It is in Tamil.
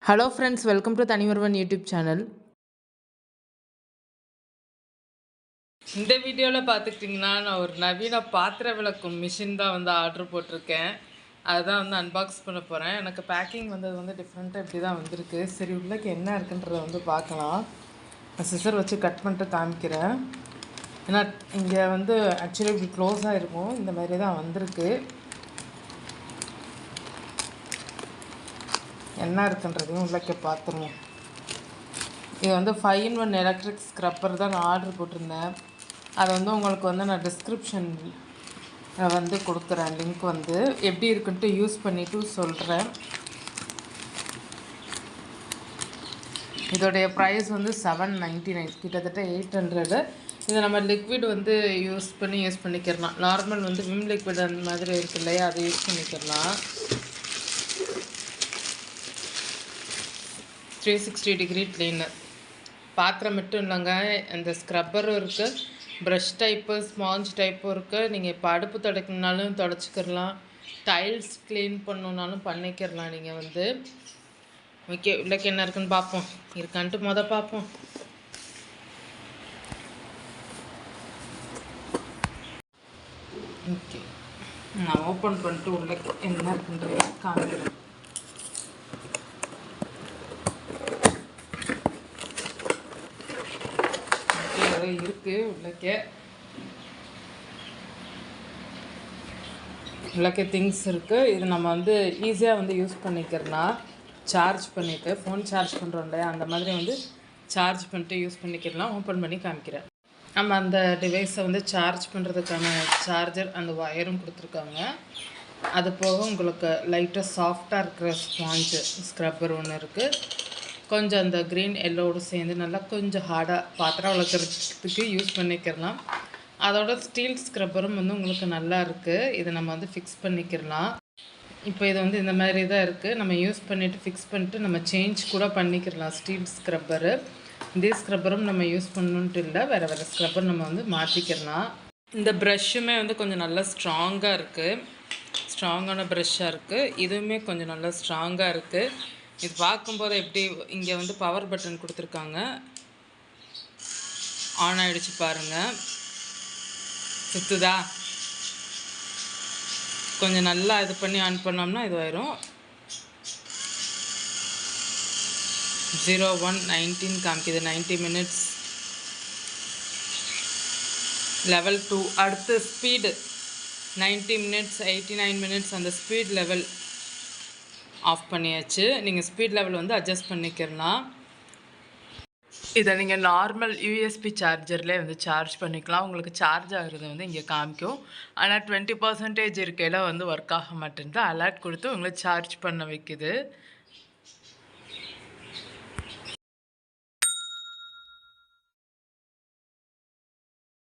Hello friends, welcome to Thaniyoruvan YouTube channel. இந்த வீடியோவில் பார்த்துக்கிட்டிங்கன்னா நான் ஒரு நவீன பாத்திர விளக்கும் மிஷின் தான் வந்து ஆர்டர் போட்டிருக்கேன். அதுதான் வந்து அன்பாக்ஸ் பண்ண போகிறேன். எனக்கு பேக்கிங் வந்தது வந்து டிஃப்ரெண்ட்டாக இப்படி தான் வந்திருக்கு. சரி, உள்ளக்கு என்ன இருக்குன்றதை வந்து பார்க்கலாம். நான் சிசர் வச்சு கட் பண்ணிட்டு காமிக்கிறேன். ஏன்னா இங்கே வந்து ஆக்சுவலி இப்படி க்ளோஸாக இருக்கும். இந்த மாதிரி தான் வந்திருக்கு. என்ன இருக்குன்றதையும் உள்ளக்க பார்த்துருவோம். இது வந்து 5-in-1 எலக்ட்ரிக் ஸ்க்ரப்பர் தான் நான் ஆர்டர் போட்டிருந்தேன். அதை வந்து உங்களுக்கு வந்து நான் டிஸ்கிரிப்ஷன் வந்து கொடுக்குறேன். லிங்க் வந்து எப்படி இருக்குன்ட்டு யூஸ் பண்ணிவிட்டு சொல்கிறேன். இதோடைய ப்ரைஸ் வந்து 799, கிட்டத்தட்ட 800. இதை நம்ம லிக்விட் வந்து யூஸ் பண்ணிக்கிறலாம். நார்மல் வந்து விம் லிக்விட் அந்த மாதிரி இருக்கு இல்லையா, அதை யூஸ் பண்ணிக்கிறலாம். 360 டிகிரி கிளீனர் பாத்திரம் மட்டும் இல்லைங்க, அந்த ஸ்க்ரப்பரும் இருக்குது, ப்ரஷ் டைப்பு, ஸ்பாஞ்ச் டைப்பும் இருக்குது. நீங்கள் இப்போ அடுப்பு துடைக்கணுனாலும் துடைச்சிக்கிறலாம், டைல்ஸ் க்ளீன் பண்ணணுன்னாலும் பண்ணிக்கிறலாம். நீங்கள் வந்து ஓகே, உள்ளக்கு என்ன இருக்குன்னு பார்ப்போம். இருக்கான்ட்டு பார்ப்போம். ஓகே, நான் ஓப்பன் பண்ணிட்டு உள்ளக்கு என்ன இருக்குன்றது காமிக்கிறேன். இருக்குது உள்ளக்கே திங்ஸ் இருக்குது. இது நம்ம வந்து ஈஸியாக வந்து யூஸ் பண்ணிக்கிறலாம். சார்ஜ் பண்ணிவிட்டு ஃபோன் சார்ஜ் பண்ணுறோம் இல்லையா, அந்த மாதிரி வந்து சார்ஜ் பண்ணிட்டு யூஸ் பண்ணிக்கிறலாம். ஓப்பன் பண்ணி காமிக்கிறேன். நம்ம அந்த டிவைஸை வந்து சார்ஜ் பண்ணுறதுக்கான சார்ஜர், அந்த ஒயரும் கொடுத்துருக்காங்க. அது போக உங்களுக்கு லைட்டாக சாஃப்டாக இருக்கிற ஸ்பாஞ்சு ஸ்க்ரப்பர் ஒன்று இருக்குது. கொஞ்சம் அந்த க்ரீன் எல்லோடு சேர்ந்து நல்லா கொஞ்சம் ஹார்டாக பாத்திரம் வளர்க்குறதுக்கு யூஸ் பண்ணிக்கிறலாம். அதோட ஸ்டீல் ஸ்க்ரப்பரும் வந்து உங்களுக்கு நல்லா இருக்குது. இதை நம்ம வந்து ஃபிக்ஸ் பண்ணிக்கிறலாம். இப்போ இது வந்து இந்த மாதிரி தான் இருக்குது. நம்ம யூஸ் பண்ணிவிட்டு ஃபிக்ஸ் பண்ணிட்டு நம்ம சேஞ்ச் கூட பண்ணிக்கிறலாம். ஸ்டீல் ஸ்க்ரப்பரு, இதே ஸ்க்ரப்பரும் நம்ம யூஸ் பண்ணணுன்ட்டு இல்லை, வேறு ஸ்க்ரப்பர் நம்ம வந்து மாற்றிக்கிறலாம். இந்த ப்ரஷ்ஷுமே வந்து கொஞ்சம் நல்லா ஸ்ட்ராங்காக இருக்குது, ஸ்ட்ராங்கான ப்ரஷ்ஷாக இருக்குது. இதுவுமே கொஞ்சம் நல்லா ஸ்ட்ராங்காக இருக்குது. இது பார்க்கும்போது எப்படி, இங்கே வந்து பவர் பட்டன் கொடுத்துருக்காங்க, ஆன் ஆகிடுச்சு பாருங்கள், சுற்றுதா. கொஞ்சம் நல்லா இது பண்ணி ஆன் பண்ணோம்னா இது ஆயிரும். 01:19 காமிக்குது, 90 minutes. லெவல் 2. அடுத்து ஸ்பீடு 90 minutes, 89 minutes. அந்த ஸ்பீட் லெவல் ஆஃப் பண்ணியாச்சு. நீங்கள் ஸ்பீட் லெவல் வந்து அட்ஜஸ்ட் பண்ணிக்கிறலாம். இதை நீங்கள் நார்மல் யூஎஸ்பி சார்ஜர்லேயே வந்து சார்ஜ் பண்ணிக்கலாம். உங்களுக்கு சார்ஜ் ஆகுறது வந்து இங்கே காமிக்கும். ஆனால் 20% இருக்கையில் வந்து ஒர்க் ஆக மாட்டேங்குது. அலர்ட் கொடுத்து உங்களை சார்ஜ் பண்ண வைக்குது.